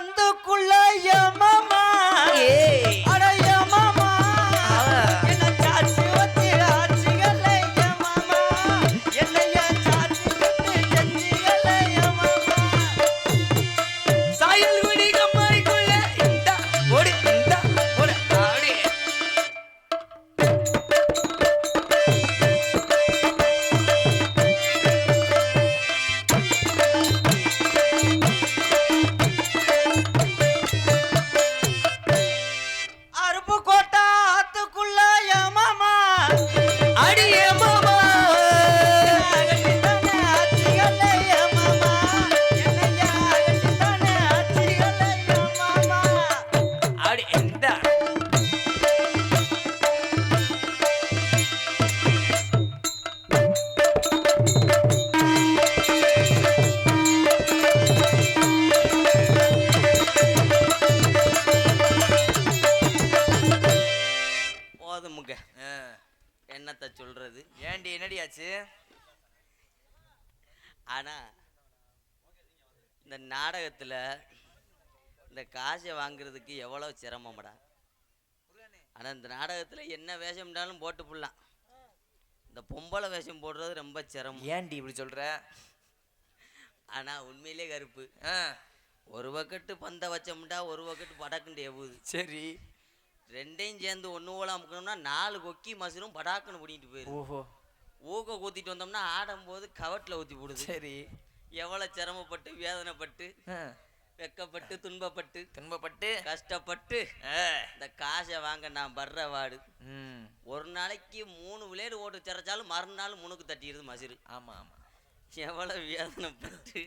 சந்துக்குள்ள மாமா அடைய மாமா என்ன சாட்சி வச்சு ஆட்சிகள் மாமா என்னைய சாட்சி வச்சு செஞ்சிகள் மாமா சாயல் குடி கம்மாய்க்குள்ள இந்த ஓடி இந்த ஓடி ஆடி என்னத்த சொல்றது ஏண்டி என்னடியாச்சு ஆனா இந்த நாடகத்துல இந்த காசை வாங்குறதுக்கு எவ்வளவு சிரமம்டா ஆனா இந்த நாடகத்துல என்ன வேஷம்னாலும் போட்டு புடலாம் இந்த பொம்பளை வேஷம் போடுறது ரொம்ப சிரமம் ஏண்டி இப்படி சொல்ற ஆனா உண்மையிலே கருப்பு ஒரு பக்கெட்டு பந்த வச்சோம்டா ஒரு பக்கெட்டு படக்குண்டு எவுது சரி ரெண்டையும் சேர்ந்து ஒன்று போல அமுக்கணும்னா 4 கொக்கி மசரும் படாக்குன்னு பிடிக்கிட்டு போயிரு ஓஹோ ஊக்க ஊத்திட்டு வந்தோம்னா ஆடும்போது கவட்டில் ஊற்றி போடுது சரி எவ்வளோ சிரமப்பட்டு வேதனைப்பட்டு வெக்கப்பட்டு துன்பப்பட்டு கஷ்டப்பட்டு இந்த காசை வாங்க நான் படுற வாடு ஒரு நாளைக்கு 3 விளையாடு ஓட்டு சிறைச்சாலும் மறுநாள் முனுக்கு தட்டிடுது மசிறு ஆமா ஆமா எவ்வளோ வேதனைப்பட்டு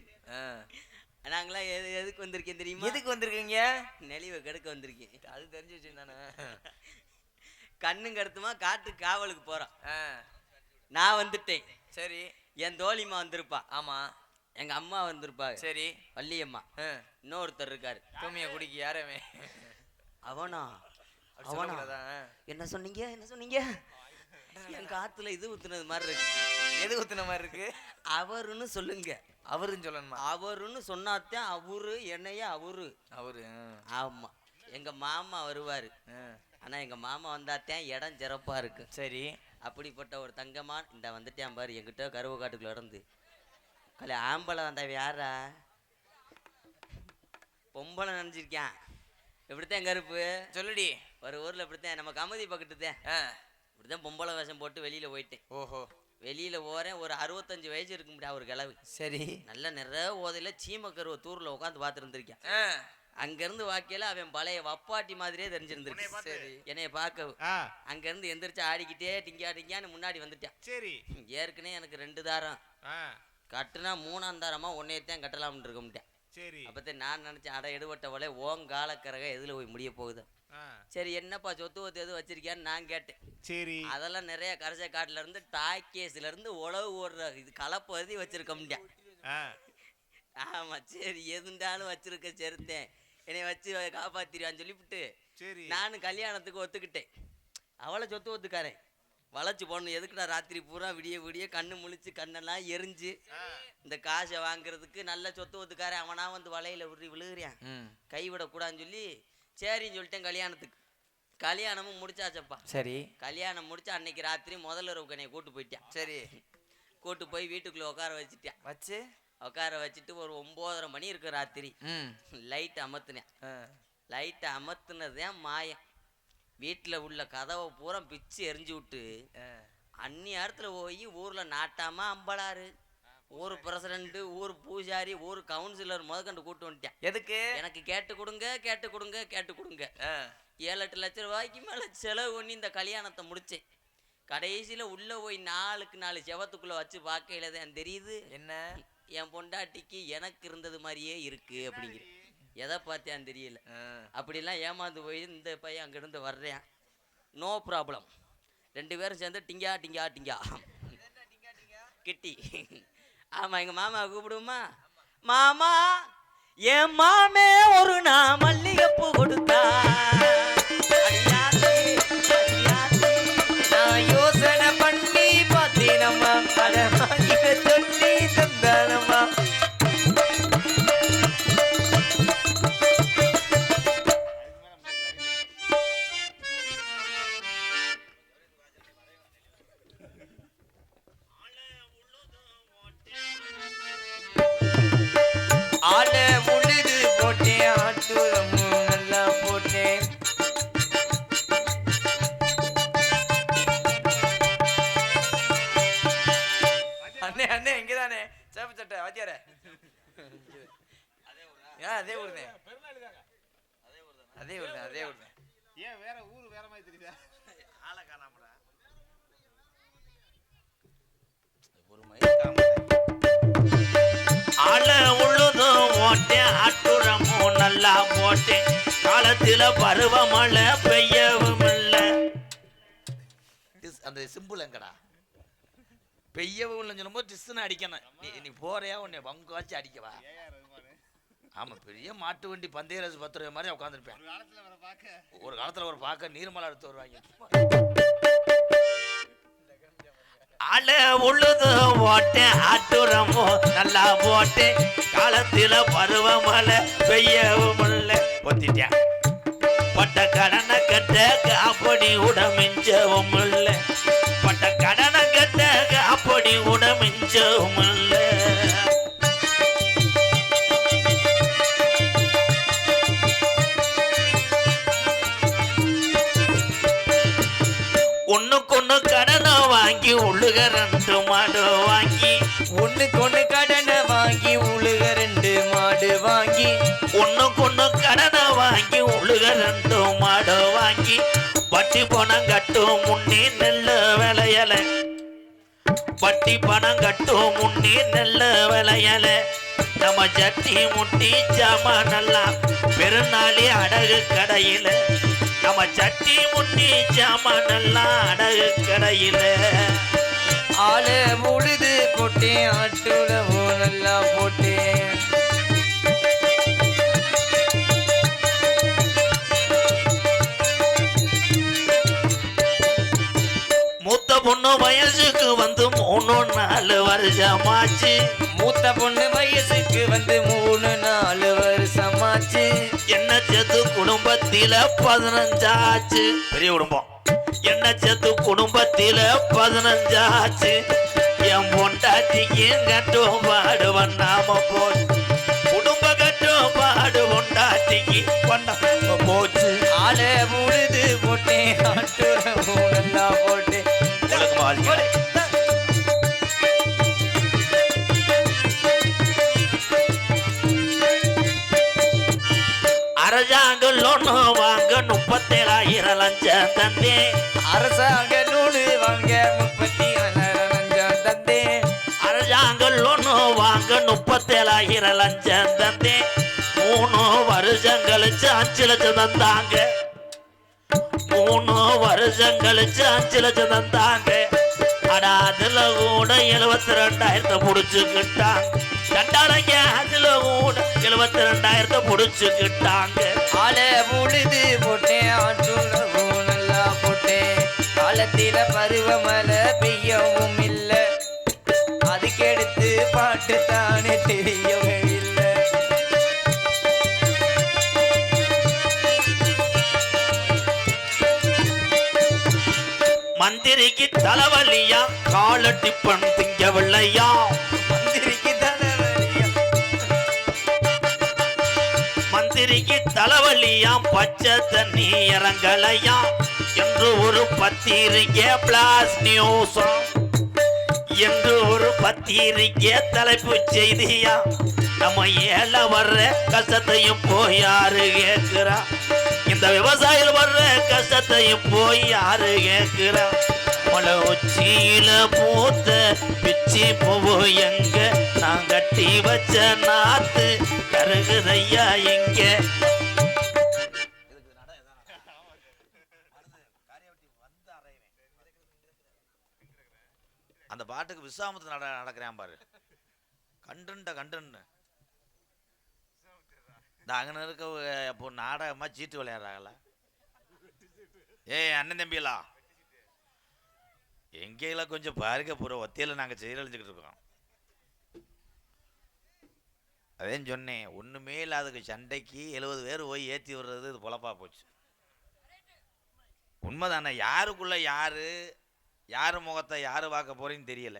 நாங்களாம் எதுக்கு வந்திருக்கேன் தெரியுமா எதுக்கு வந்திருக்கீங்க நெளிவை கெடுக்க வந்திருக்கேன் அது தெரிஞ்சு வச்சுருந்தானே கண்ணுங்க அடுத்துமா காட்டு காவலுக்கு போறான் நான் வந்துட்டேன் சரி என் தோழிமா வந்திருப்பா ஆமா எங்க அம்மா வந்திருப்பா சரி வள்ளியம்மா இன்னொருத்தர் இருக்காரு தூமிய குடிக்கு யாரவே அவனா என்ன சொன்னீங்க என் காத்துல இது ஊத்துனது மாதிரி இருக்கு எது ஊத்துன மாதிரி இருக்கு அவருன்னு சொல்லுங்க அவருன்னு சொல்லணுமா அவருன்னு சொன்னாத்தான் அவரு என்னைய அவரு ஆமா எங்க மாமா வருவாரு ஆனா எங்க மாமா வந்தாத்தான் இடம் சிறப்பா இருக்கு சரி அப்படிப்பட்ட ஒரு தங்கமான் இந்த வந்துட்டேன் பாரு என்கிட்ட கருவ காட்டுக்குள்ள இருந்து ஆம்பளை வந்தா யாரா பொம்பளை நினைச்சிருக்கேன் இப்படித்தான் கருப்பு சொல்லுடி ஒரு ஊர்ல இப்படித்தான் நம்ம கமதி பக்கத்துதான் இப்படித்தான் பொம்பளை வேஷம் போட்டு வெளியில போயிட்டேன் ஓஹோ வெளியில போறேன் ஒரு 65 வயசு இருக்க முடியாது ஒரு கிழவு சரி நல்ல நிறைய ஓதையில சீமக்கருவ தூர்ல உட்காந்து பார்த்து இருந்திருக்கேன் அங்க இருந்து வாக்கையில அவன் பழைய வப்பாட்டி மாதிரியே தெரிஞ்சிருந்திருக்கு சரி என்னைய பார்க்க அங்க இருந்து எந்திரிச்சு ஆடிக்கிட்டே டிங்கியான்னு முன்னாடி வந்துட்டான் சரி ஏற்கனவே எனக்கு 2 தாரம் கட்டுனா 3ஆம் தாரமா ஒன்னையத்தான் கட்டலாம்னு இருக்க முடியும் சரி அப்பதான் நான் நினைச்சேன் அட எடுபட்டவளே ஓங்காலக்கரக எதுல போய் முடிய போகுது சரி என்னப்பா சொத்து ஒத்து எதுவும் வச்சிருக்கியான்னு நான் கேட்டேன் சரி அதெல்லாம் நிறைய கரசை காட்டுல இருந்து டாக்கேஸ்ல இருந்து உழவு ஓடுற இது கலப்பருதி வச்சிருக்க முடியும் ஆமா சரி எதுண்டாலும் வச்சிருக்க செருத்தேன் என்னை வச்சு காப்பாத்திருவான்னு சொல்லிவிட்டு நானும் கல்யாணத்துக்கு ஒத்துக்கிட்டேன் அவளை சொத்து ஒத்துக்காரேன் வளைச்சு போடணும் எதுக்குடா ராத்திரி பூரா விடிய கண்ணு முழிச்சு கண்ணெல்லாம் எரிஞ்சு இந்த காசை வாங்குறதுக்கு நல்ல சொத்து ஒத்துக்காரன் அவனா வந்து வலையில விழுகிறான் கைவிடக்கூடாதுன்னு சொல்லி சரின்னு சொல்லிட்டேன் கல்யாணமும் முடிச்சாச்சப்பா சரி கல்யாணம் முடிச்சு அன்னைக்கு ராத்திரி முதல்ல என்னை கூட்டு போயிட்டான் சரி கூட்டு போய் வீட்டுக்குள்ள உட்கார வச்சுட்டு ஒரு 9:30 மணி இருக்கு ராத்திரி லைட் அமர்த்தினேன் லைட்டை அமர்த்தினதுதான் மாயம் வீட்டுல உள்ள கதவை பூரா பிச்சு எரிஞ்சு விட்டு அந்நியாரத்துல போய் ஊர்ல நாட்டாம அம்பலாரு ஊர் பிரசிடண்ட் ஊர் பூஜாரி ஊர் கவுன்சிலர் முதற்கண்டு கூட்டு வந்துட்டேன் எதுக்கு எனக்கு கேட்டு கொடுங்க 7-8 லட்சம் ரூபாய்க்கு மேல செலவு பண்ணி இந்த கல்யாணத்தை முடிச்சேன் கடைசியில உள்ள போய் 4 செவத்துக்குள்ள வச்சு பார்க்கையில தான் தெரியுது என்ன என் பொண்டாட்டிக்கு எனக்கு இருந்தது மாதிரியே இருக்கு அப்படிங்கிற எதை பார்த்தியான்னு தெரியல அப்படிலாம் ஏமாந்து போய் இந்த பையன் அங்கிருந்து வர்றேன் நோ ப்ராப்ளம் 2 பேரும் சேர்ந்து டிங்கா கிட்டி ஆமா எங்க மாமா கூப்பிடுமா மாமா என் மாமே ஒரு நான் மல்லிகைப்பூ கொடுத்தா நான் யோசனை பண்ணி பார்த்தேனம்மா சொல்லி தந்தானம்மா தானே? அதே ஊர் அதே ஊர். ஏன் வேற ஊர் வேற மாதிரி தெரியுதா? ஆளை காணாமடா. ஒரு மயிர் ஆள உழுதும் ஓட்டேன் அட்டுரமும் நல்லா போட்டேன் காலத்துல பருவமழை பெய்யவும் இல்லை. அந்த சிம்பிள் எங்கடா பெய்யவும் இல்லைன்னு சொல்லும்போது டிஸ்ன்னு அடிக்கணும். நீ போறியா உன்னை பங்காச்சு அடிக்கவா? ஆமா, பெரிய மாட்டு வண்டி பந்தய ரசு 10 ரூபாய் மாதிரி உட்காந்துருப்பேன். ஒரு காலத்துல ஒரு பார்க்க நீர்மலை எடுத்து வருவாங்க. ஆள உழுது ஓட்டேன் ஆட்டுரமோ நல்லா போட்டேன் காலத்துல பருவமழை பெய்யவும் இல்லை. ஒத்திட்டேன் பட்ட கடனை கட்ட அப்படி உடமிஞ்சவும் இல்லை. பட்ட கடனை கட்ட அப்படி உடமிஞ்சவும் இல்லை. ஒண்ணுக்கொண்ணு கடனை வாங்கி உழுக 2 மாடு வாங்கி ஒண்ணுக்கொண்ணு கடனை வாங்கி உழுக 2 மாடு வாங்கி ஒண்ணுக்கொண்ணு கடனை வாங்கி உழுக 2 மாடு வாங்கி வட்டி பணம் கட்டும் முன்னே நெல்லு விளையல. வட்டி பணம் கட்டும் முன்னே நெல்லு விளையல. நம்ம ஜட்டி முட்டி ஜாமானெல்லாம் பெருநாளி அடகு கடையில. நம்ம சட்டி முட்டி ஜாமானெல்லாம் அடகு கடையில. ஆள உழுது போட்டேன் ஆட்டுடவோ நல்லா போட்டேன். மூத்த பொண்ணு வயசுக்கு வந்து 3-4 வருஷமாச்சு. மூத்த பொண்ணு வயசுக்கு வந்து 3-4 வருஷமாச்சு. என்ன சேர்த்து குடும்பத்தில 15 ஆச்சு. பெரிய குடும்பம். என்ன சேர்த்து குடும்பத்தில 15 ஆச்சு. என் பொண்டாட்டிக்கு கட்டும் பாடு பண்ணாம போச்சு. குடும்ப கட்டும் பாடு பொண்டாட்டிக்கு பண்ணாம போச்சு. ஆள உழுது போட்டேன் ஆட்டுடவோ நல்லா போட்டேன். உனக்கு வாழ்க்கை அரசாங்க லோன் வாங்க 37,000 லஞ்சம் தந்தேன். அரசாங்க லோனு வாங்க 37,000 லஞ்சம் தந்தேன். அரசாங்க லோன் வாங்க 37,000 லஞ்சம் தந்தேன். 3 வருஷம் கழிச்சு 5 லட்சம் தந்தாங்க. 3 வருஷம் கழிச்சு 5 லட்சம் தந்தாங்க. ஆனா அதுல கூட 72,000 புடிச்சுக்கிட்டாங்க. கண்டாளங்க அதுல கூட 72,000 புடிச்சுக்கிட்டாங்க. ஆள உழுது போட்டேன் ஆட்டுடவோ நல்லா போட்டேன். காலத்தில பருவமழை பெய்யவும் இல்லை. அதுக்கெடுத்து பாட்டு தானே தெரியவே இல்லை. மந்திரிக்கு தலைவலியா கால டிப்பன் திங்கவில்லையா. மந்திரிக்கு தலைவலியா மந்திரிக்கு தலைவலியா பச்சை தண்ணி இறங்கலையா என்று ஒரு பத்திரிக்கை பிளாஸ் நியூஸ் என்று ஒரு பத்திரிக்கை தலைப்பு செய்தியா. நம்ம ஏல வர்ற கஷ்டத்தையும் போய் யாரு கேட்கிறா. இந்த விவசாயிகள் வர்ற கஷ்டத்தையும் போய் யாரு கேட்கிறா. மலை உச்சியில பூத்த பிச்சி பூவு எங்க நான் கட்டி வச்ச நாத்து கருகுதையா எங்க. அந்த பாட்டுக்கு விசாமத்து நடக்கிறேன் பாரு. கண்டுன்னு இந்த அங்கே இருக்க இப்போ நாடகமா சீட்டு விளையாடுறாங்களா? ஏய் அண்ணன் தம்பிகளா, எங்கேயெல்லாம் கொஞ்சம் பாருங்க. பூரா ஒத்தையில நாங்கள் செயலழிஞ்சுக்கிட்டு இருக்கோம். அதேன்னு சொன்னேன், ஒன்றுமே இல்லாததுக்கு சண்டைக்கு 70 பேர் போய் ஏற்றி விடுறது இது பொழப்பா போச்சு. உண்மைதானே? யாருக்குள்ள யாரு முகத்தை யாரு பார்க்க போறேன்னு தெரியல.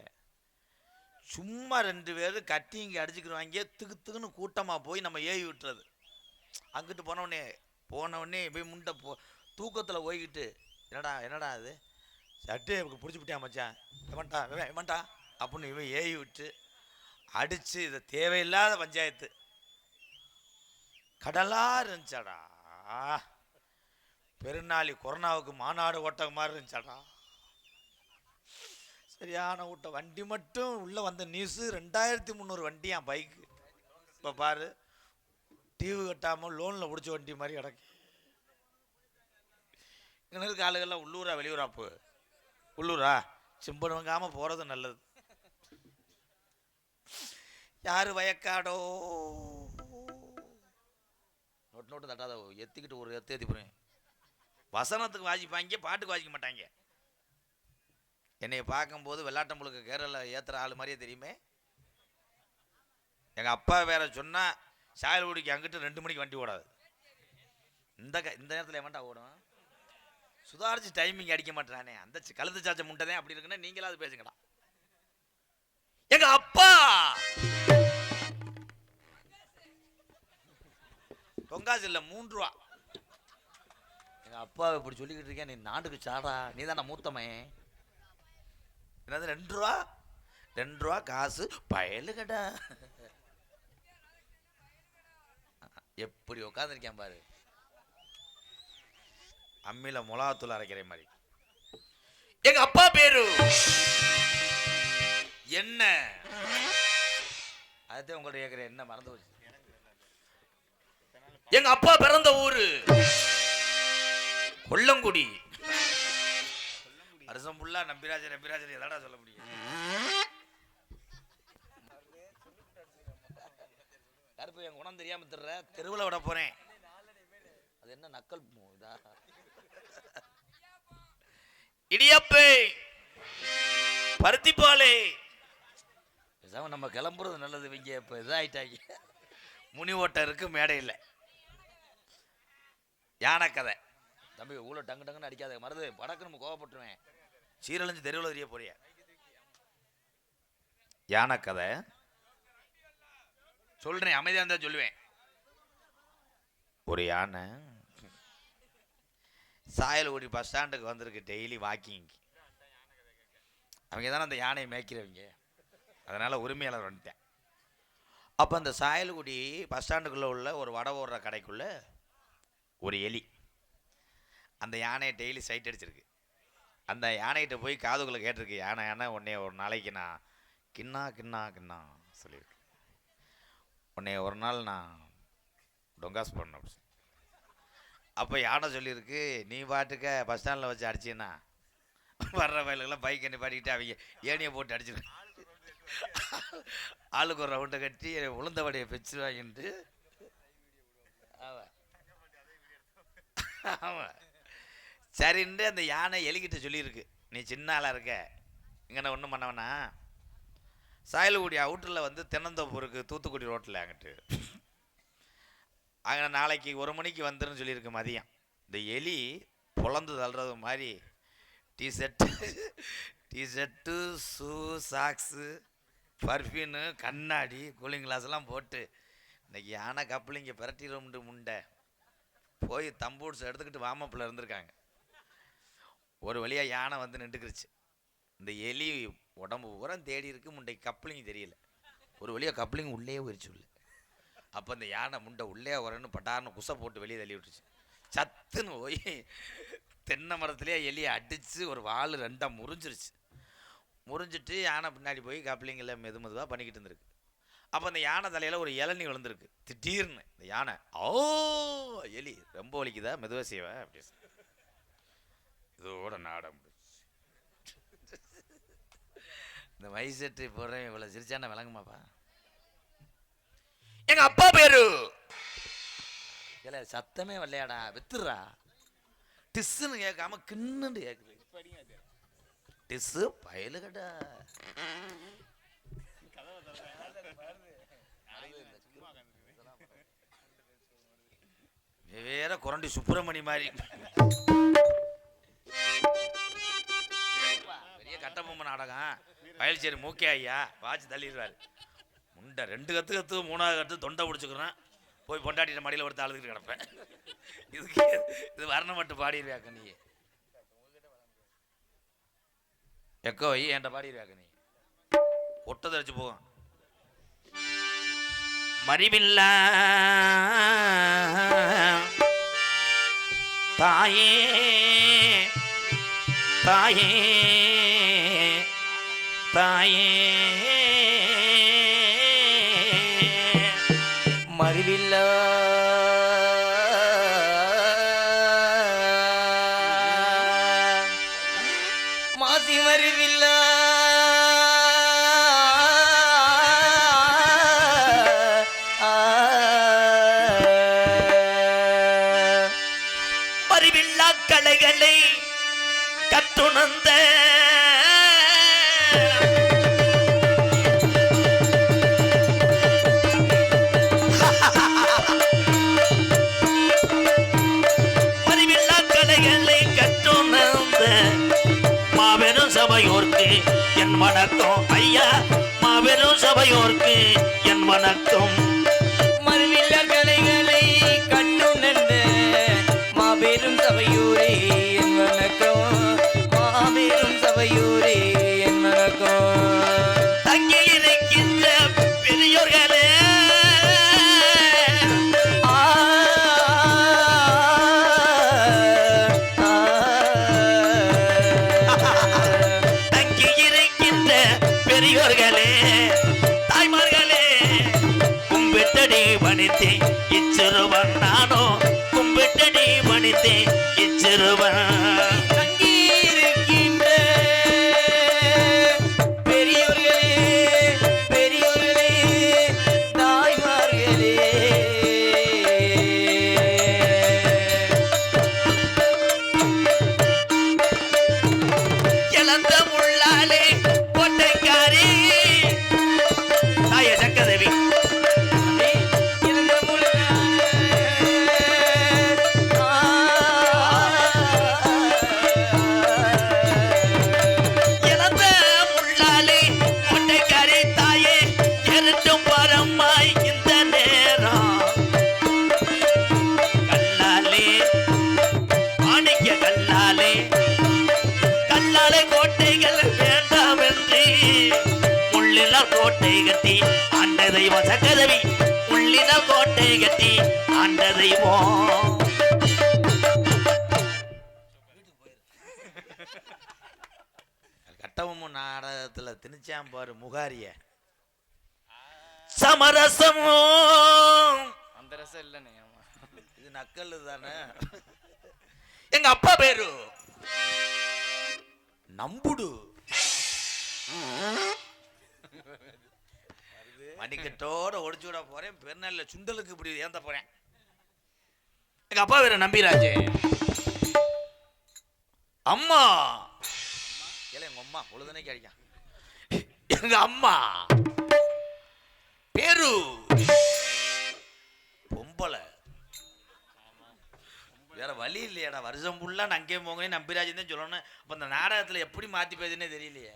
சும்மா 2 பேர் கட்டி இங்கே அடிச்சுக்கிடுவாங்க. திக்குன்னு கூட்டமாக போய் நம்ம ஏவி விட்டுறது. அங்கிட்டு போனவுடனே போய் முண்டை தூக்கத்தில் போய்கிட்டு என்னடா அது சட்டு பிடிச்சி விட்டியா மச்சான் வேண்டாம் அப்படின்னு இவன் ஏவி விட்டு அடித்து இதை தேவையில்லாத பஞ்சாயத்து. கடலா இருந்துச்சாடா. பெருநாளி கொரோனாவுக்கு மாநாடு ஓட்ட மாதிரி இருந்துச்சாடா. சரியான ஊட்ட. வண்டி மட்டும் உள்ள வந்த நியூஸு 2300 வண்டி என் பைக்கு. இப்போ பாரு, டிவி கட்டாமல் லோனில் பிடிச்ச வண்டி மாதிரி கிடக்கு. இங்கே இருக்க ஆளுகள்லாம் உள்ளூரா வெளியூரா? உள்ளூரா? சிம்பன் வாங்காமல் போகிறது நல்லது. யாரு வயக்காடோ நோட்டு தட்டாத எத்திக்கிட்டு ஒரு ஏற்றி போறேன். வசனத்துக்கு வாசிப்பாங்க, பாட்டுக்கு வாசிக்க மாட்டாங்க. என்னைய பார்க்கும்போது வெள்ளாட்டம் முழுக்க கேரள ஏற்றுற ஆள் மாதிரியே தெரியுமே. எங்கள் அப்பா வேற சொன்னால் சாயல்குடிக்கு அங்கிட்டு 2 மணிக்கு வண்டி ஓடாது. இந்த நேரத்தில் ஏமாட்டா ஓடும்? சுதாரிச்சு டைமிங் அடிக்க மாட்டானே. அந்த கழுத்து சாச்ச முட்டைதான் அப்படி இருக்குன்னா நீங்களாவது பேசுங்கடா. எங்க அப்பா பொங்காசு இல்லை 3 ரூபா. எங்க அப்பா இப்படி சொல்லிக்கிட்டு இருக்கேன். நீ நாட்டுக்கு சாடா, நீ தானே மூத்தமே. என்னது 2 ரூபா? 2 ரூபா காசு பயலுகடா. எப்படி உட்காந்துருக்கேன் பாரு, அம்மியில மிளகாத்தூள் அரைக்கிற மாதிரி. எங்க அப்பா பேரு என்ன? அதுதான் உங்கள்ட்ட கேட்கிறேன், என்ன மறந்து போச்சு? எங்க அப்பா பிறந்த ஊரு கொல்லங்குடி. வருஷம் ஃபுல்லா நம்பிராஜர் எதாடா சொல்ல முடியும்? கருப்பு என் குணம் தெரியாம தர்ற தெருவில் விட போறேன். அது என்ன நக்கல் இதா? இடியப்பே பருத்திப்பாலே. நம்ம கிளம்புறது நல்லது. இவங்க இப்ப இதாயிட்டாங்க. முனி ஓட்டம் இருக்கு, மேடை இல்லை. யானை கதை. தம்பி ஊழ டங்கு டங்குன்னு அடிக்காத, மருது படக்கு நம்ம கோவப்பட்டுருவேன். சீரழிஞ்சு தெருவில் தெரிய போறிய. யானை கதை சொல்றேன், அமைதியா இருந்தா சொல்லுவேன். ஒரு யானை சாயல்குடி பஸ் ஸ்டாண்டுக்கு வந்திருக்கு டெய்லி வாக்கிங். அவங்க தானே அந்த யானையை மேய்க்கிறவங்க, அதனால உரிமையாளர் வந்துட்டேன். அப்போ அந்த சாயல்குடி பஸ் ஸ்டாண்டுக்குள்ளே உள்ள ஒரு வடை ஓடுற கடைக்குள்ள ஒரு எலி அந்த யானையை டெய்லி சைட் அடிச்சிருக்கு. அந்த யானைகிட்ட போய் காதுக்குள்ளே கேட்டிருக்கு, யானை உன்னைய ஒரு நாளைக்கு நான் கிண்ணா சொல்லியிருக்கு. உன்னைய ஒரு நாள் நான் டொங்காஸ் பண்ண. அப்போ யானை சொல்லியிருக்கு, நீ பாட்டுக்க பஸ் ஸ்டாண்டில் வச்சு அடிச்சின்னா வர்ற வயலுக்கெல்லாம் பைக் எண்ணி பாடிக்கிட்டு அவங்க ஏனியை போட்டு அடிச்சிருக்காங்க. ஆளுக்கு ஒரு ரவுண்டை கட்டி உளுந்த வடையை பெச்சுவாங்கிட்டு. ஆமாம் சரின்ட்டு அந்த யானை எலிக்கிட்ட சொல்லியிருக்கு, நீ சின்ன ஆளாக இருக்க, இங்கே ஒன்றும் பண்ணவனா சாயல்குடி அவுட்டரில் வந்து தென்னந்தோப்பு தூத்துக்குடி ரோட்டில் அங்கிட்டு அங்கே நாளைக்கு 1 மணிக்கு வந்துருன்னு சொல்லியிருக்கு மதியம். இந்த எலி பொழந்து தள்ளுறது மாதிரி டிஷர்ட்டு ஷூ சாக்ஸு பர்ஃப்யூனு கண்ணாடி கூலிங் கிளாஸ்லாம் போட்டு இன்னைக்கு யானை கப்பலிங்க பிரட்டிடும்ட்டு முண்டை போய் தம்பூட்ஸ் எடுத்துக்கிட்டு வாமப்பில் இருந்திருக்காங்க. ஒரு வழியாக யானை வந்து நின்றுக்கிருச்சு. இந்த எலி உடம்பு பூரம் தேடி இருக்கு, முண்டை கப்பலிங்க தெரியல. ஒரு வழியாக கப்பலிங்க உள்ளே போயிடுச்சு உள்ள. அப்போ இந்த யானை முண்டை உள்ளே வரன்னு பட்டார்னு குசை போட்டு வெளியே தள்ளி விட்டுருச்சு. சத்துன்னு போய் தென்னை மரத்துலேயே எலியை அடித்து ஒரு வால் 2ஆக முறிஞ்சிருச்சு. முறிஞ்சிட்டு யானை பின்னாடி போய் கப்பலிங்கில் மெதுவாக பண்ணிக்கிட்டு இருந்திருக்கு. அப்போ அந்த யானை தலையில் ஒரு இளநீ விழுந்திருக்கு. திடீர்னு இந்த யானை எலி ரொம்ப வலிக்குதா, மெதுவாக செய்வேன் அப்படி இதோட நாடம். இந்த மைசெட்டு போடுறேன் இவ்வளோ சிரிச்சான விளங்குமாப்பா. எங்க அப்பா பேரு இல்ல சத்தமே வரலையாடா, வித்துடுறா. டிஸ்ன்னு கேட்காம கிண்ணுன்னு கேட்குது. டிஸ்ஸு பயலுகடா. வேற குரண்டி சுப்பிரமணி மாதிரி பெரிய கட்டபொம்மை நாடகம். பயல்சேரி மூக்கே ஐயா வாட்சி தள்ளிடுவாரு. முண்டை 2 கத்து 3வது கத்து தொண்டை பிடிச்சிக்கிறேன். போய் பொண்டாட்டிட்ட மடியில் ஒருத்த அழுதுகிட்டு கிடப்பேன். இது வர்ணம் மட்டும் பாடிடுவாக்க நீ. எக்கோ என்கிட்ட பாடிடுவாக்க நீ. ஒட்டை தரிச்சு போகும். மறிவில்லா தாயே தாயே தாயே மறிவில்லா மாசி மறிவில்லா மறிவில்லா கலைகளை கற்றுணர்ந்த மறிவில்லா கலைகளை கற்றுணர்ந்த மாபெரும் சபையோர்க்கு என் வணக்கம் ஐயா, மாபெரும் சபையோர்க்கு என் வணக்கம். மறிவில்லா கலைகளை கட்டுணர்ந்த மாபெரும் சபையூரே என் வணக்கம், மாபெரும் சபையூரே என் வணக்கம். தங்கி இருக்கின்ற பெரியோர்களே, ஆ, தங்கி இருக்கின்ற பெரியோர்களே, தாய்மார்களே, கும்பிட்டடி பணித்தேன் இச்சிறுவன் நானோ, கும்பிட்டடி பணித்தேன் இச்சிறுவன். தங்கியிருக்கின்ற பெரியோர்களே, பெரியோர்களே, தாய்மார்களே, இழந்த முள்ளாலே கோட்டைக்காரி தாய சக்கதேவி, இழந்த முள்ளாலே, இழந்த முள்ளாலே கோட்டைக்காரி தாயே, இரண்டும் பரமாய் இந்த நேரம் கல்லாலே மாணிக்க கல்லாலே கல்லாலே கோட்டைகள் வேண்டாம் என்று முள்ளினால் கோட்டை கட்டி ஆண்ட தெய்வம் சக்கதவி, முள்ளினால் கோட்டை கட்டி ஆண்ட தெய்வம். கட்டபொம்மன் நாடகத்துல திணிச்சான் பாரு முகாரிய சமரசமோ, அந்த ரசம் இல்லைண்ணே. ஆமா. இது நக்கல் தானே. எங்க அப்பா பேரு நம்புடு, மணிக்கட்டோட ஒடிச்சு விட போறேன். பெருநாள்ல சுண்டலுக்கு இப்படி ஏந்த போறேன். எங்க அப்பா பேரு நம்பிராஜ். அம்மா இல்ல எங்க அம்மா பொழுதுனைக்கு அடிக்கான். எங்க அம்மா பேரு பொம்பளை. வேற வழி இல்லையாடா, வருஷம் ஃபுல்லா அங்கே போங்க நம்பிராஜன் தான் சொல்லணும். அப்ப அந்த நாடகத்துல எப்படி மாத்தி பேசுனே தெரியலையே.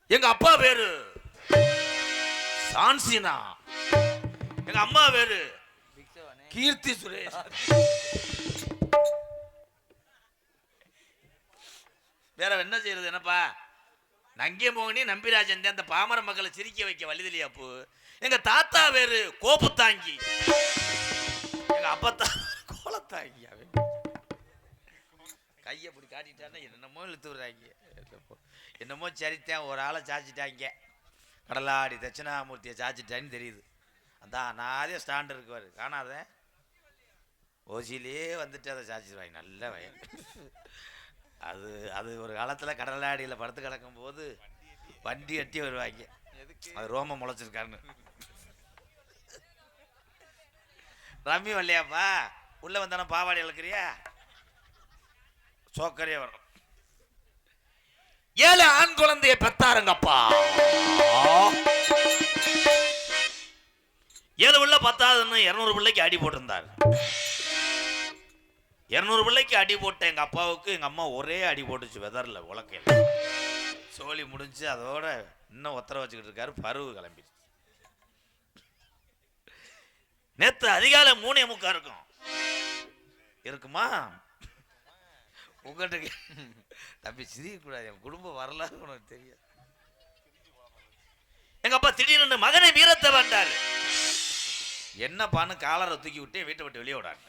எங்க அப்பா பேரு சான்சினா, எங்க அம்மா பேரு கீர்த்தி சுரேஷ். வேற என்ன செய்யறது என்னப்பா, நங்கே மோகனி நம்பிராஜன் அந்த பாமர மக்களை சிரிக்க வைக்க வழிதில்லையாப்பு. எங்க தாத்தா பேரு கோப்புத்தாங்கி, எங்க அப்பத்தா கோலத்தாங்கி. கையை இப்படி காட்டிட்டான்னா என்னமோ இழுத்து விடுறாங்க. என்னமோ சரித்தான், ஒரு ஆளை சாச்சிட்டாங்க. கடலாடி தட்சிணாமூர்த்தியை சாச்சிட்டான்னு தெரியுது. அதான் நானே ஸ்டாண்டு இருக்குவார் காணாத ஓசியிலே வந்துட்டு அதை சாச்சிடுவாங்க. நல்ல வயல் அது. அது ஒரு காலத்தில் கடலாடியில் படுத்து கிடக்கும் போது வண்டி கட்டி வருவாங்க. அது ரோமம் முளைச்சிருக்காருன்னு. ரம்மி வரலையாப்பா, உள்ள வந்தானே பாவாடி இழக்கிறியா, சோக்கரே வரும். 7 ஆண் குழந்தைய பெத்தாருங்கப்பா. 7 பிள்ளை 10ன்னு 200 பிள்ளைக்கு அடி போட்டிருந்தார். 200 பிள்ளைக்கு அடி போட்ட எங்க அப்பாவுக்கு எங்க அம்மா ஒரே அடி போட்டுச்சு வெதர்ல உலக்கையில. சோழி முடிஞ்சு அதோட இன்னும் ஒத்தர வச்சுக்கிட்டு இருக்காரு. பருவு கிளம்பி நேத்து அதிகாலை 3:45 இருக்கும். இருக்குமா உங்கள்கிட்ட தம்பி சிரிக்கக்கூடாது, என் குடும்ப வரலாறு உனக்கு தெரியாது. எங்க அப்பா திடீர்னு மகனை வீரத்தை வந்தாரு. என்னப்பான்னு காலரை தூக்கி விட்டு வீட்டை விட்டு வெளியே விடாங்க.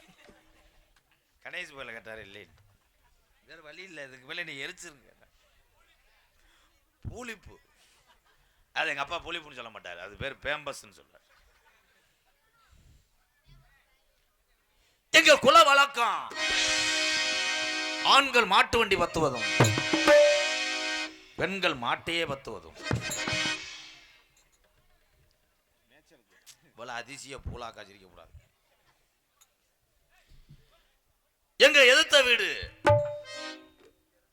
கணேஷ் போயில கேட்டார் இல்லைன்னு. வேறு வழி இல்லை, இதுக்கு மேலே நீ எரிச்சிருங்க. பூலிப்பு, அது எங்கள் அப்பா பூலிப்புன்னு சொல்ல மாட்டார், அது பேர் பேம்பஸ்ன்னு சொல்றார். எங்க குல வழக்கம் ஆண்கள் மாட்டு வண்டி பத்துவதும் பெண்கள் மாட்டையே பத்துவதும். போல அதிசய பூலாக்கா சிரிக்க கூடாது. எங்க எதிர்த்த வீடு,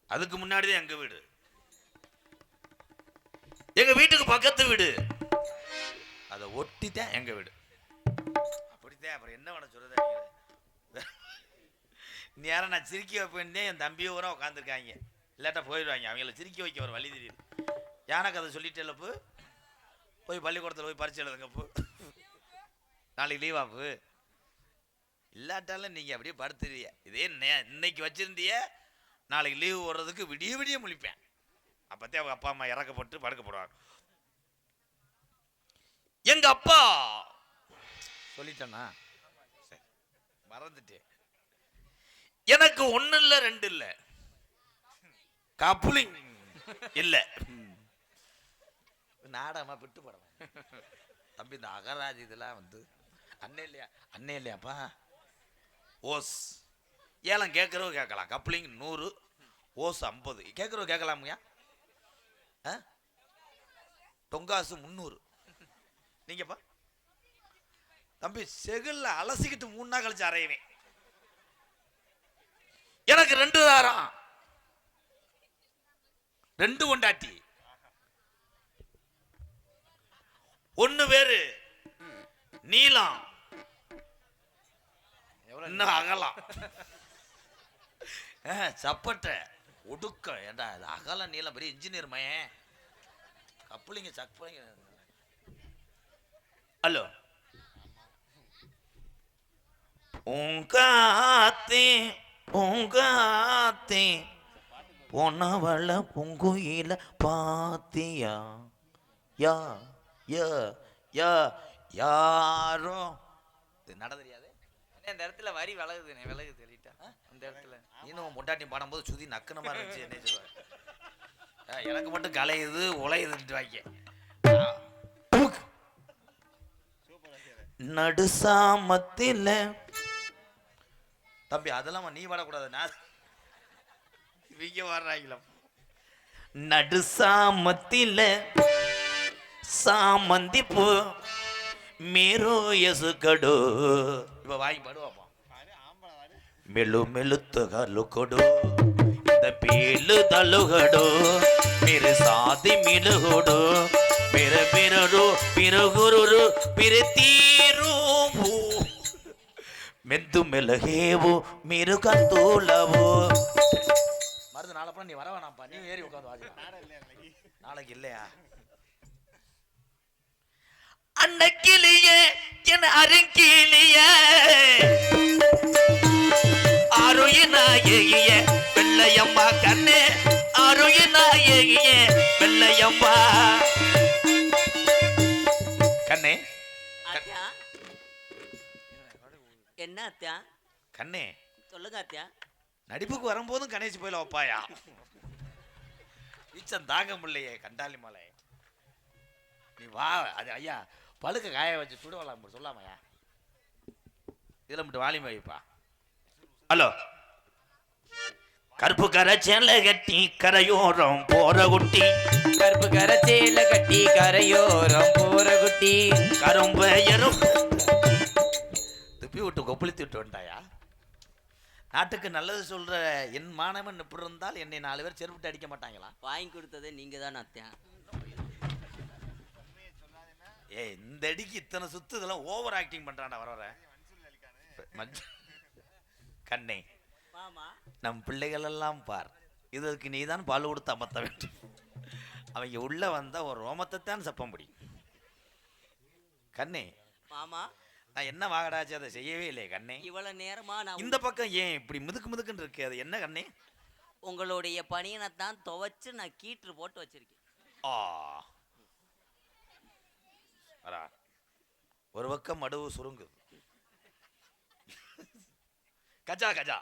அதுக்கு முன்னாடிதான் எங்க வீடு. எங்க வீட்டுக்கு பக்கத்து வீடு, அதை ஒட்டித்தான் எங்க வீடு. அப்படித்தான். அப்புறம் என்ன பண்ண சொல்றது? நேரம் நான் சிரிக்க வைப்பேன்னே என் தம்பியை ஊரா உட்காந்துருக்காங்க, இல்லாட்டா போயிடுவாங்க. அவங்கள சிரிக்க வைக்க ஒரு வழி தெரியுது. யானை கதை சொல்லிட்டேல்லப்பு, போய் பள்ளிக்கூடத்தில் போய் பரிசு எழுதுங்கப்பு, நாளைக்கு லீவாப்பு. இல்லாட்டாலும் நீங்கள் அப்படியே படுத்துறிய. இதே இன்னைக்கு வச்சிருந்திய, நாளைக்கு லீவு ஓடுறதுக்கு விடிய விடிய முழிப்பேன். அப்போத்தே அவங்க அப்பா அம்மா இறக்கப்பட்டு படுக்க போடுவாங்க. எங்க அப்பா சொல்லிட்டேன்னா மறந்துட்டேன். எனக்கு ஒண்ணு இல்ல ரெண்டு இல்ல, கப்ளிங் இல்ல, நாடகமா விட்டு படம். தம்பி இந்த அகராஜ் இதெல்லாம் வந்து அண்ணே இல்லையா, அண்ணே இல்லையாப்பா. ஓஸ் ஏலம் கேட்கறவங்க கேட்கலாம். Coupling 100, hose 50 கேட்கறவங்க கேட்கலாமுயா. தொங்காசு 300. நீங்கப்பா தம்பி செகுல்ல அலசிக்கிட்டு 3 நாள் கழிச்சு அறையுவேன். எனக்கு 2 தாரம், 2 கொண்டாட்டி, 1 பேரு நீளம், இன்னும் அகலம். சப்பட்டை ஒடுக்க. ஏண்டா அகலம் நீளம் பெரிய இன்ஜினியர் மயன். கப்பலிங்க சப்பலிங்க. ஹலோ உங்காத்தே உங்காத்தே பொன்னவள பொங்குயில பாத்தியா யா யா யா யாரோ. இது நட தெரியாது. இந்த இடத்துல வரி விலகுதுண்ணே, விலகு தெளிட்டா அந்த இடத்துல. இன்னும் பொண்டாட்டி பாடும்போது சுதி நக்குன மாதிரி இருந்துச்சு. என்ன சொல்லுவாங்க, எனக்கு மட்டும் கலையுது உலையுதுன்ட்டு வாங்க. நடுசாமத்தில தம்பி அதெல்லாம் நீ பாடக்கூடாது, நான் இவங்க வர்றாங்களா. நடுசாமத்தில சாமந்தி பூ मेरो यसुकड़ो इव वाई पड़ुवापा मेलु मेलुत्तगा लुकड़ो इंद पेलु दलुगड़ो मेरे साथी मिलुगड़ो मेरे पिररो पिरगुरुरु पिरतीरू மெந்து மெலகேவோ மீரு கந்தூலவோ. மருந்து நாளப்பறம் நீ வர வேணாம்ப்பா, நீ ஏறி உட்காந்து வாங்க. நாளைக்கு இல்லையா? அன்னக்கிளியே என் அருங்கிளியே அருயினாயகிய வெள்ளையம்மா கண்ணே அருயினாயகிய வெள்ளையம்மா கண்ணே. என்ன அத்தியா? கண்ணே சொல்லுங்க அத்தியா. நடிப்புக்கு வரும்போதும் கணேஷ் போயில வைப்பாயா? ஈச்சம் தாங்க முடியலையே கண்டாலி மலை. நீ வா. அது ஐயா பழுக்க காய வச்சு சுடுவலாம் சொல்லாமையா? இதுல மட்டும் வாலிமை வைப்பா. ஹலோ கருப்பு கரை சேல கட்டி கரையோரம் போற குட்டி, கருப்பு கரை சேல கட்டி கரையோரம் போற குட்டி, கரும்ப எறும் துப்பி விட்டு கொப்பளித்து விட்டு வந்தாயா? நாட்டுக்கு நல்லது சொல்ற என் மாணவன் இப்படி இருந்தால் என்னை 4 பேர் செருப்பிட்டு அடிக்க மாட்டாங்களா? வாங்கி கொடுத்ததே நீங்க தான் அத்தியா. ஏ இந்த அடிக்கு இத்தனை சுத்து இதெல்லாம் ஓவர் ஆக்டிங் பண்றான்டா. வர கண்ணே நம் பிள்ளைகள் எல்லாம் பார், இதற்கு நீதான் பால் கொடுத்து அமர்த்த வேண்டும். அவங்க உள்ள வந்தா ஒரு ரோமத்தை தான் சப்பம் பிடி. கண்ணே மாமா நான் என்ன வாகடாச்சு அதை செய்யவே இல்லையே கண்ணே. இவ்வளவு நேரமா நான் இந்த பக்கம் ஏன் இப்படி முதுக்கு முதுக்குன்னு இருக்கு? அது என்ன கண்ணே? உங்களுடைய பணியனை தான் துவைச்சு நான் கீற்று போட்டு வச்சிருக்கேன். ஒரு பக்கம் மடுவு சுருங்குது. கஜா கஜா.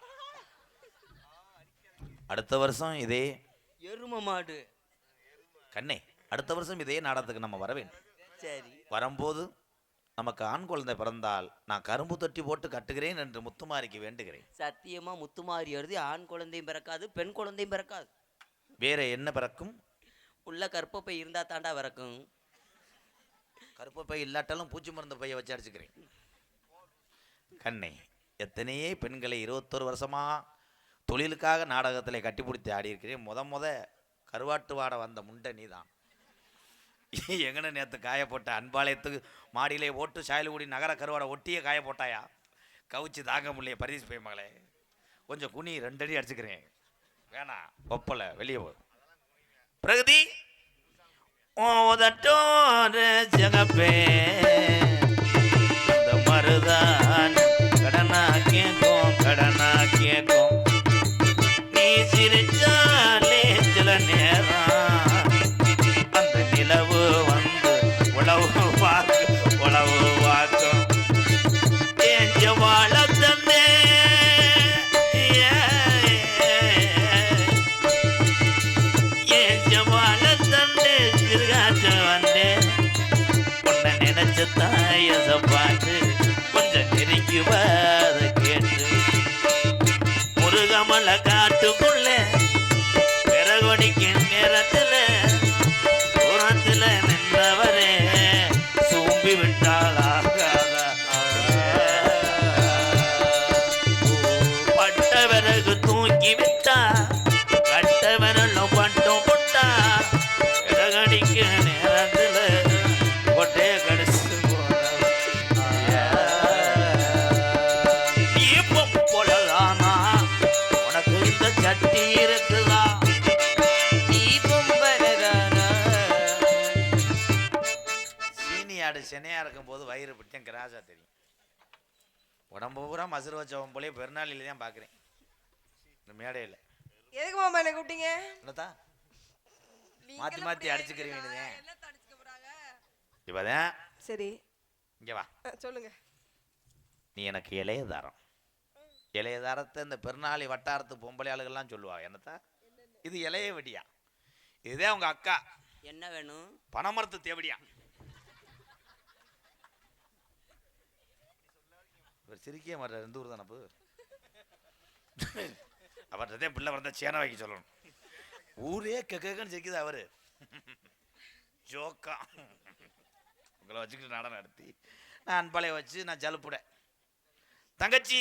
அடுத்த வருஷம் இதே எரும மாடு. கண்ணே, அடுத்த வருஷம் இதே நாடகத்துக்கு நம்ம வர வேண்டும். சரி. வரும்போது நமக்கு ஆண் குழந்தை பிறந்தால் நான் கரும்பு தொட்டி போட்டு கட்டுகிறேன் என்று முத்துமாரிக்கு வேண்டுகிறேன். சத்தியமா முத்துமாரி எழுதி ஆண் குழந்தையும் பிறக்காது, பெண் குழந்தையும் பிறக்காது. வேற என்ன பிறக்கும்? உள்ள கற்பப்பை இருந்தா தாண்டா பிறக்கும். கருப்பப்பை இல்லாட்டாலும் பூச்சி மருந்து பைய வச்சு அடிச்சுக்கிறேன். கண்ணே, எத்தனையே பெண்களை 21 வருஷமா தொழிலுக்காக நாடகத்தில் கட்டிப்பிடித்து ஆடி இருக்கிறேன். முத கருவாட்டு வாட வந்த முண்டை நீ தான். எங்கன்னு நேற்று காய போட்ட அன்பாலயத்துக்கு மாடியிலே ஓட்டு சாயல்குடி நகர கருவாடை ஒட்டியே காய போட்டாயா? கவுச்சி தாங்க முடியல. பரிசு போய் மகளே, கொஞ்சம் குனி 2 அடி அடிச்சுக்கிறேன். வேணாம், ஒப்பலை, வெளியே போ. பிரகதி ஓதட்டோர ஜகப்பே இந்த மருதான் கடனா கேக்கும் நீ சிரிச்சாலே சில நேரம் அந்த நிலவு வந்து உழவு வாக்கும் ஏஞ்ச வாழ தந்தே ஏஞ்ச வாழ தந்தே சிறுகாற்ற வந்தே உன்னை நினைச்ச தாயச பார்த்து கொஞ்சம் நெருங்கி வர கேட்டு முருகமல காட்டுக்குள்ள பிறகொடிக்கு நேரத்துல தூரத்துல நின்றவரே சூம்பி விட்டாளாகாத பட்ட விறகு தூக்கி விட்டா கட்ட விரலும் பட்டும் புட்டா பிறகடிக்க நேரத்துல கொட்டைய கடிச்சு போடலாமா உனக்கு இந்த சட்டி இருக்குதா? சீனி ஆடு சென்னையா இருக்கும் போது வயிறு பிடிச்சேன் கிராஸா தெரியும். உடம்பு பூரா மசுறு வச்சவன் போலே பெருநாளில தான் பாக்குறேன் இந்த மேடையில. எதுக்கு மாமா என்ன கூப்பிட்டீங்க? என்னதா மாத்தி அடிச்சுக்கிறீங்க. இப்பதான் சரி, இங்க வா. சொல்லுங்க. நீ எனக்கு இளையதாரம். இளையதாரத்தை இந்த பெருநாளி வட்டாரத்து பொம்பளை ஆளுகள்லாம் சொல்லுவா. என்னத்தா இது இளைய வெடியா? இதுதான் உங்க அக்கா. என்ன வேணும்? பனமரத்து தேவடியா? இவர் சிரிக்கவே மாட்டார். எந்த ஊர் தானப்பு? அவர்கிட்ட பிள்ளை வந்தா சேனை வைக்க சொல்லணும். ஊரே கக்கன்னு சிரிக்குது அவரு. ஜோக்கா உங்களை வச்சுக்கிட்டு நடனம் நடத்தி நான் அன்பாளைய வச்சு நான் ஜலுப்புட. தங்கச்சி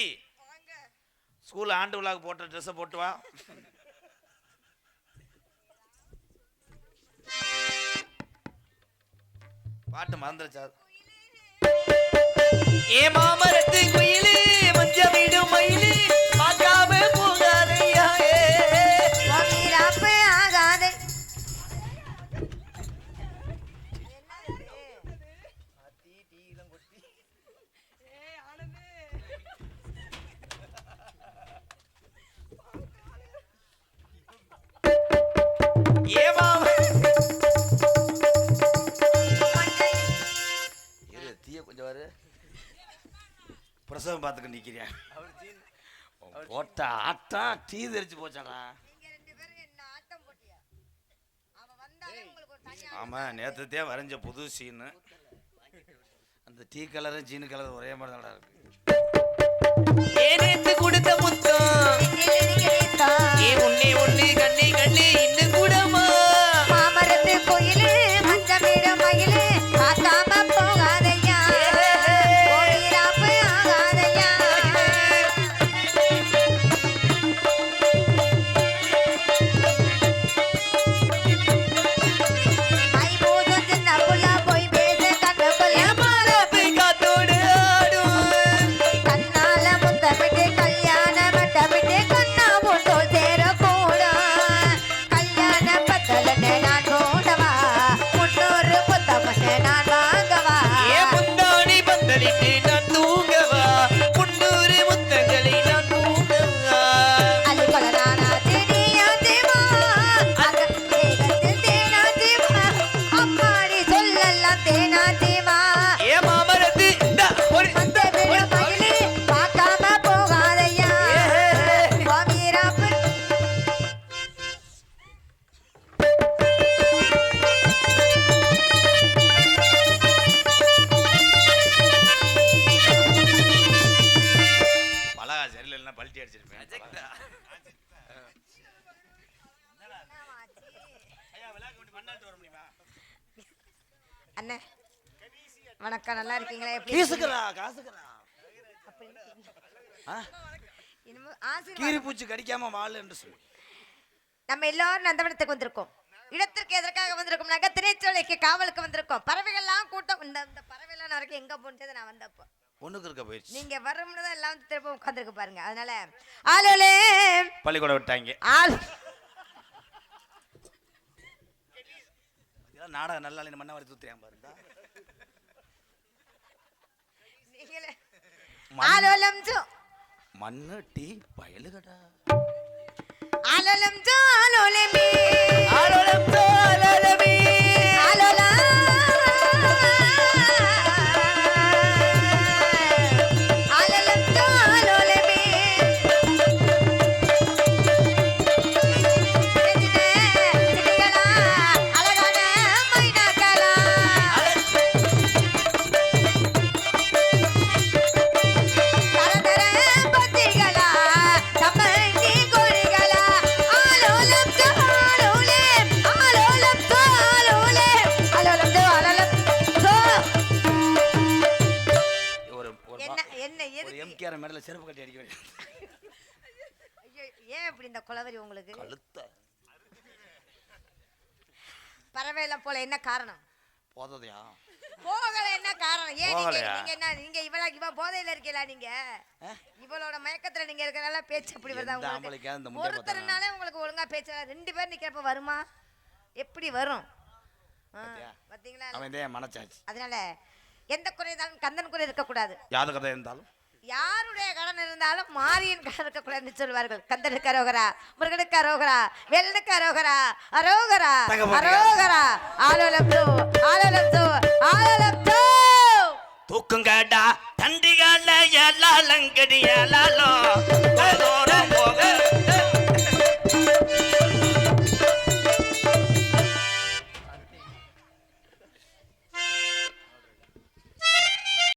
ஸ்கூல் ஆண்டு விழாக்கு போட்ட ட்ரெஸ்ஸை போட்டு வா. பாட்டு மறந்துருச்சா? ஏ மாமரத்து குயிலே மஞ்ச வீடு மயிலே பார்க்காம போகாதையா ஆகாதே. ஏ மாம தீய கொஞ்சம் வரு. பிரசவம் பார்த்துக்க நிற்கிறியா? போட்ட ஆட்டம் டீ தெரிச்சு போச்சாடா. ஆமா, நேற்றுத்தே வரைஞ்ச புது சீனு. அந்த டீ கலரும் சீனு கலர் ஒரே மாதிரி தான் இருக்கு. ஏனேத்து கொடுத்த முத்தம் ஏ உன்னே ஒண்ணு கண்ணே கண்ணே இன்னும் கூடமா மாமரத்து கோயிலு மஞ்ச வீடு மயிலு காத்தாம போகாதையா கோயிலாப்பு ஆகாதையா. ஐ போதும் சின்ன புள்ள போய் பேச கண்ணுக்குள்ள மாறாப்பை காத்தோடு ஆடும் கண்ண நான் பல்ட்டி அடிச்சிருப்பேன். அண்ணே வணக்கம், நல்லா இருக்கீங்களா? எப்படி கீசுக்கிறா காசுக்கிறா கீரி பூச்சி கடிக்காம வாழ் என்று சொல்லி நம்ம எல்லாரும் நந்தவனத்துக்கு வந்திருக்கோம். இடத்திற்கு எதற்காக வந்திருக்கோம்னாக்க திரைச்சோலைக்கு காவலுக்கு வந்திருக்கோம். பறவைகள்லாம் கூட்டம் இந்த பறவைலாம் வரைக்கும் எங்க போனது நான் வந்தப்போ ஒண்ணுக்கு இருக்க போயிடுச்சு. நீங்க வரும்னு தான் எல்லாம் திரும்ப உட்காந்துருக்கு பாருங்க. அதனால ஆளோலே பள்ளிக்கூடம் விட்டாங்க. ஆள் நாடகம் நல்லா இல்லை மண்ணை வரி தூத்துறியான் பாருங்க. நீங்களே ஆலோலம் ஜோ மண்ணு டீ பயலுகடா ஆலோலம் ஜோ ஆலோலமே ஆலோலம் ஜோ ஆலோலமே ஆலோலா ஆலோலம் ஜோ ஆலோலமே சிட்டிகளா அழகான மைனாக்களா தரதர பத்திகளா தமங்கி கோரிகளா ஆலோலம் ஜோ ஆலோலே ஆலோலம் ஜோ ஆலோலே ஆலோலம் ஜோ ஆலோலம் ஜோ ஒரு என்ன என்ன ஒரு எதுக்கு எம்கேஆர் மேடல செருப்பு கட்டி அடிக்க வேண்டிய ஐயோ, ஏன் இப்படி இந்த குளவரி உங்களுக்கு? கழுத்த பறவைலாம் போல என்ன காரணம்? போததையா போகல என்ன காரணம்? ஏன் நீங்க போகலையா? நீங்க என்ன நீங்க இவ போதையில இருக்கீங்களா? நீங்க இவளோட மயக்கத்துல நீங்க இருக்கறனால பேச்சு அப்படி வருதா எந்த ஆம்பளைக்கா இந்த உங்களுக்கு? முட்டை ஒருத்தரனாலே உங்களுக்கு ஒழுங்கா பேச்சு ரெண்டு பேர் நிக்கிறப்ப வருமா? எப்படி வரும்? பாத்தீங்களா? அவன் இதே மனச்சாச்சு. அதனால எந்த குறைதாலும் கந்தன் குறை இருக்க கூடாது. யாது கதை இருந்தாலும் யாருடைய கடன் இருந்தாலும் மாரியின் கடன் இருக்கக்கூடாதுன்னு சொல்வார்கள். கந்தனுக்கு அரோகரா, முருகனுக்கு அரோகரா, வேலனுக்கு அரோகரா, அரோகரா அரோகரா ஆலோலம் தோ ஆலோலம் தோ ஆலோலம் தோ. தூக்குங்கடா தண்டிகால ஏலாலங்கடி ஏலாலோ